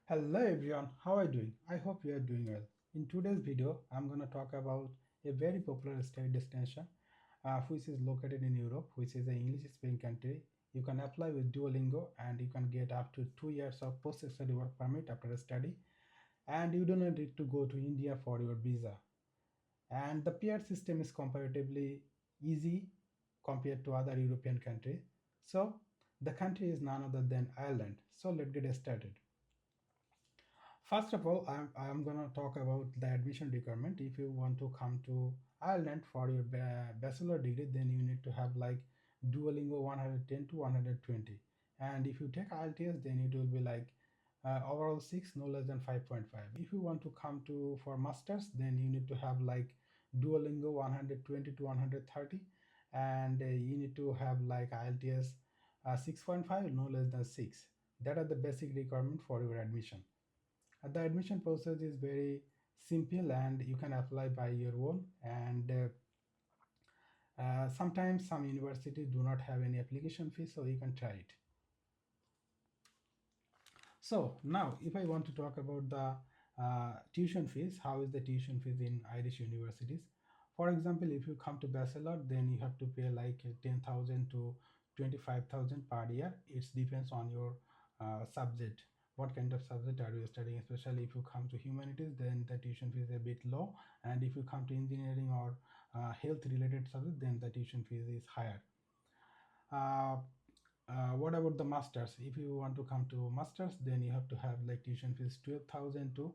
Hello everyone, how are you doing? I hope you are doing well. In today's video, I'm going to talk about a very popular study destination which is located in Europe, which is an English-speaking country. You can apply with Duolingo and you can get up to 2 years of post-study work permit after a study, and you do not need to go to India for your visa. And the PR system is comparatively easy compared to other European countries. So the country is none other than Ireland. So let's get started. First of all, I'm going to talk about the admission requirement. If you want to come to Ireland for your bachelor degree, then you need to have like Duolingo 110 to 120. And if you take IELTS, then it will be like overall 6, no less than 5.5. If you want to come to for masters, then you need to have like Duolingo 120 to 130, and you need to have like IELTS 6.5, no less than 6. That are the basic requirement for your admission. The admission process is very simple and you can apply by your own. And sometimes some universities do not have any application fee, so you can try it. So now, if I want to talk about the tuition fees, how is the tuition fees in Irish universities? For example, if you come to bachelor, then you have to pay like 10,000 to 25,000 per year. It depends on your subject. What kind of subject are you studying? Especially if you come to humanities, then the tuition fee is a bit low. And if you come to engineering or health related subject, then the tuition fees is higher. Uh, what about the masters? If you want to come to masters, then you have to have like tuition fees 12,000 to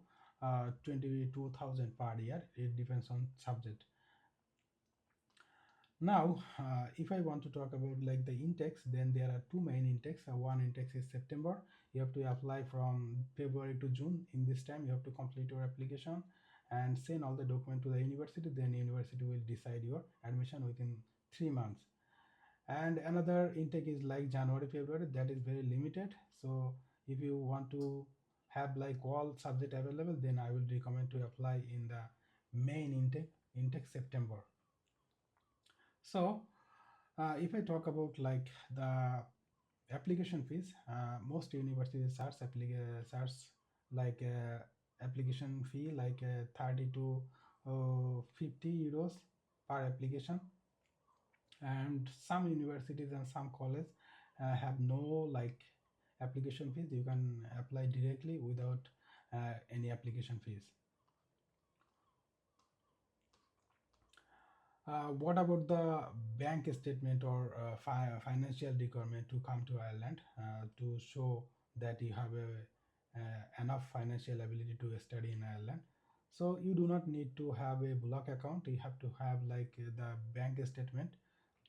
22,000 per year. It depends on subject. Now, if I want to talk about like the intakes, then there are two main intakes. One intake is September. You have to apply from February to June. In this time, you have to complete your application and send all the document to the university. Then university will decide your admission within 3 months. And another intake is like January, February. That is very limited. So if you want to have like all subject available, then I will recommend to apply in the main intake September. So if I talk about like the application fees, most universities charge like application fee like 30 to 50 euros per application. And some universities and some colleges have no like application fees. You can apply directly without any application fees. What about the bank statement or financial requirement to come to Ireland to show that you have enough financial ability to study in Ireland? So you do not need to have a block account. You have to have like the bank statement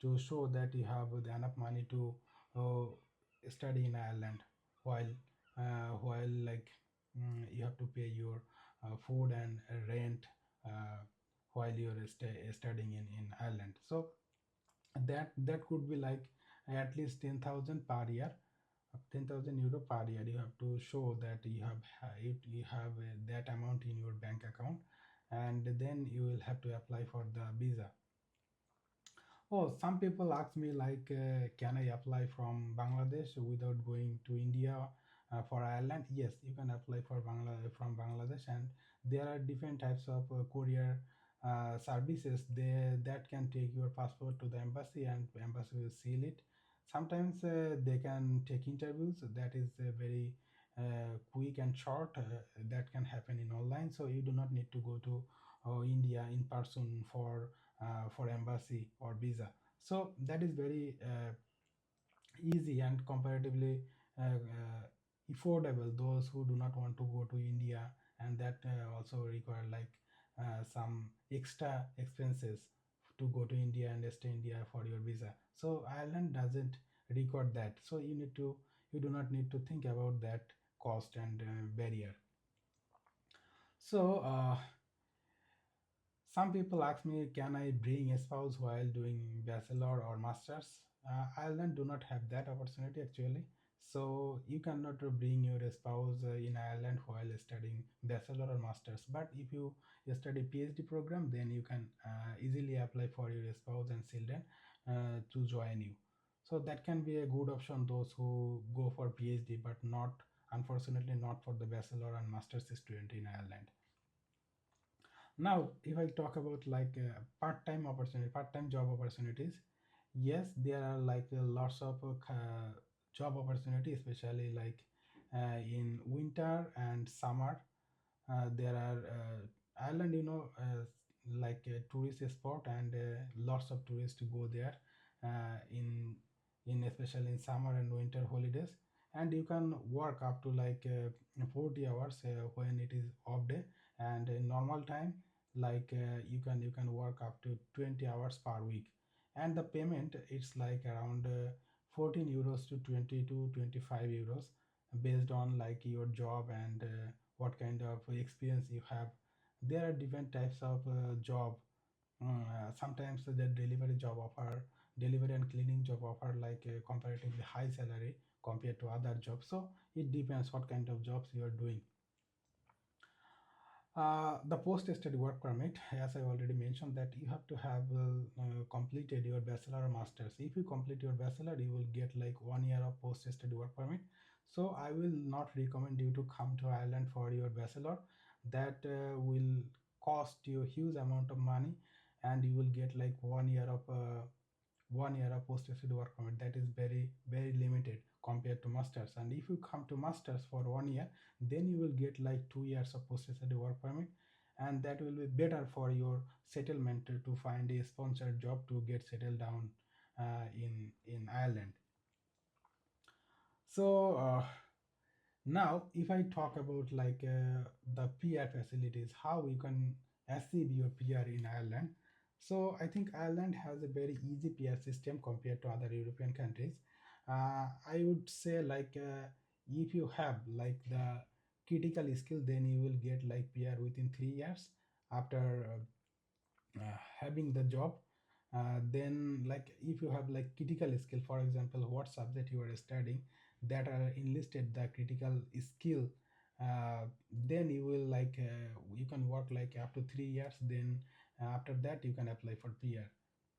to show that you have the enough money to study in Ireland while like you have to pay your food and rent while you're studying in Ireland. So that could be like at least 10,000 per year, 10,000 euro per year. You have to show that you have that amount in your bank account, and then you will have to apply for the visa. Oh, some people ask me like, can I apply from Bangladesh without going to India for Ireland? Yes, you can apply for from Bangladesh, and there are different types of courier services there that can take your passport to the embassy, and embassy will seal it. Sometimes they can take interviews. That is very quick and short. That can happen in online, so you do not need to go to India in person for embassy or visa. So that is very easy and comparatively affordable. Those who do not want to go to India, and that also require like some extra expenses to go to India and stay in India for your visa. So Ireland doesn't record that. So you do not need to think about that cost and barrier. So some people ask me, can I bring a spouse while doing bachelor or masters? Ireland do not have that opportunity actually. So you cannot bring your spouse in Ireland while studying bachelor or masters. But if you study PhD program, then you can easily apply for your spouse and children to join you. So that can be a good option those who go for PhD but not unfortunately not for the bachelor and master's student in Ireland. Now, if I talk about like part-time opportunity, part-time job opportunities, yes, there are like lots of job opportunity, especially like in winter and summer. There are Ireland, like a tourist spot, and lots of tourists go there in especially in summer and winter holidays. And you can work up to like 40 hours when it is off day, and in normal time, like you can work up to 20 hours per week. And the payment, it's like around 14 euros to 20 to 25 euros, based on like your job and what kind of experience you have. There are different types of job. Sometimes the delivery job offer, delivery and cleaning job offer like a comparatively high salary compared to other jobs. So it depends what kind of jobs you are doing. The post-study work permit, as I already mentioned, that you have to have completed your bachelor or masters. If you complete your bachelor, you will get like 1 year of post-study work permit. So I will not recommend you to come to Ireland for your bachelor. That will cost you a huge amount of money, and you will get like 1 year of 1 year of post-study work permit. That is very limited compared to masters. And if you come to masters for 1 year, then you will get like 2 years of post-study work permit, and that will be better for your settlement to find a sponsored job to get settled down in Ireland. So now, if I talk about like the PR facilities, how you can achieve your PR in Ireland. So I think Ireland has a very easy PR system compared to other European countries. I would say like if you have like the critical skill, then you will get like PR within 3 years after having the job. Then like if you have like critical skill, for example what subject you are studying, that are enlisted the critical skill, then you will like you can work like up to 3 years. Then after that you can apply for PR.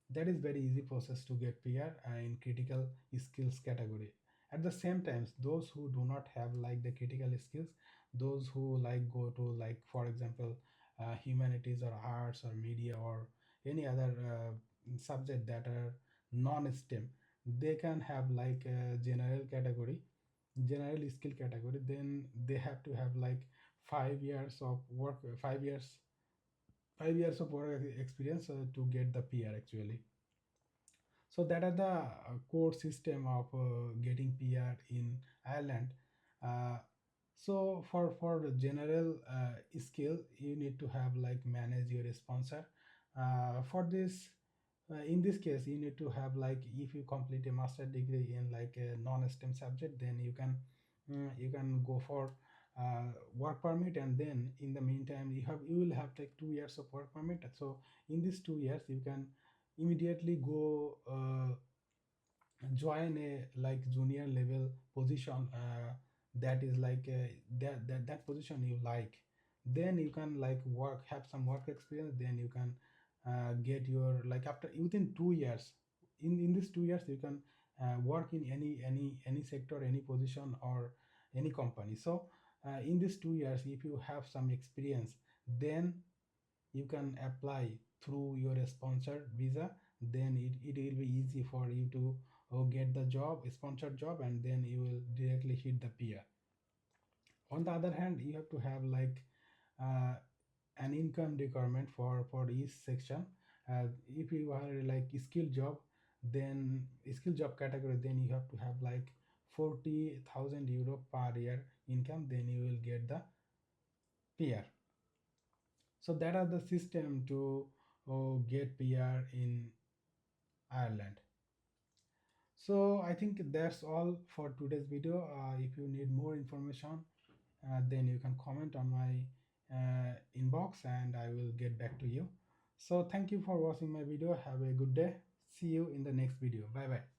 That is very easy process to get PR in critical skills category. At the same time, those who do not have like the critical skills, those who like go to like for example humanities or arts or media or any other subject that are non-STEM, they can have like a general skill category. Then they have to have like 5 years of work, 5 years of work experience to get the PR actually. So that are the core system of getting PR in Ireland. Uh, so for the general skill, you need to have like manage your sponsor. For this, in this case, you need to have like if you complete a master degree in like a non-STEM subject, then you can go for work permit, and then in the meantime you will have like 2 years of work permit. So in these 2 years, you can immediately go join a like junior level position, that is like that position you like. Then you can like work, have some work experience. Then you can get your like after within 2 years. In these 2 years you can work in any sector, any position, or any company. So in these 2 years, if you have some experience, then you can apply through your sponsored visa. Then it will be easy for you to get the job, sponsored job, and then you will directly hit the PR. On the other hand, you have to have like uh, an income requirement for each section. If you are like skill job, then skill job category, then you have to have like 40,000 euro per year income, then you will get the PR. So that are the system to get PR in Ireland. So I think that's all for today's video. If you need more information, then you can comment on my inbox and I will get back to you. So thank you for watching my video. Have a good day. See you in the next video. Bye bye.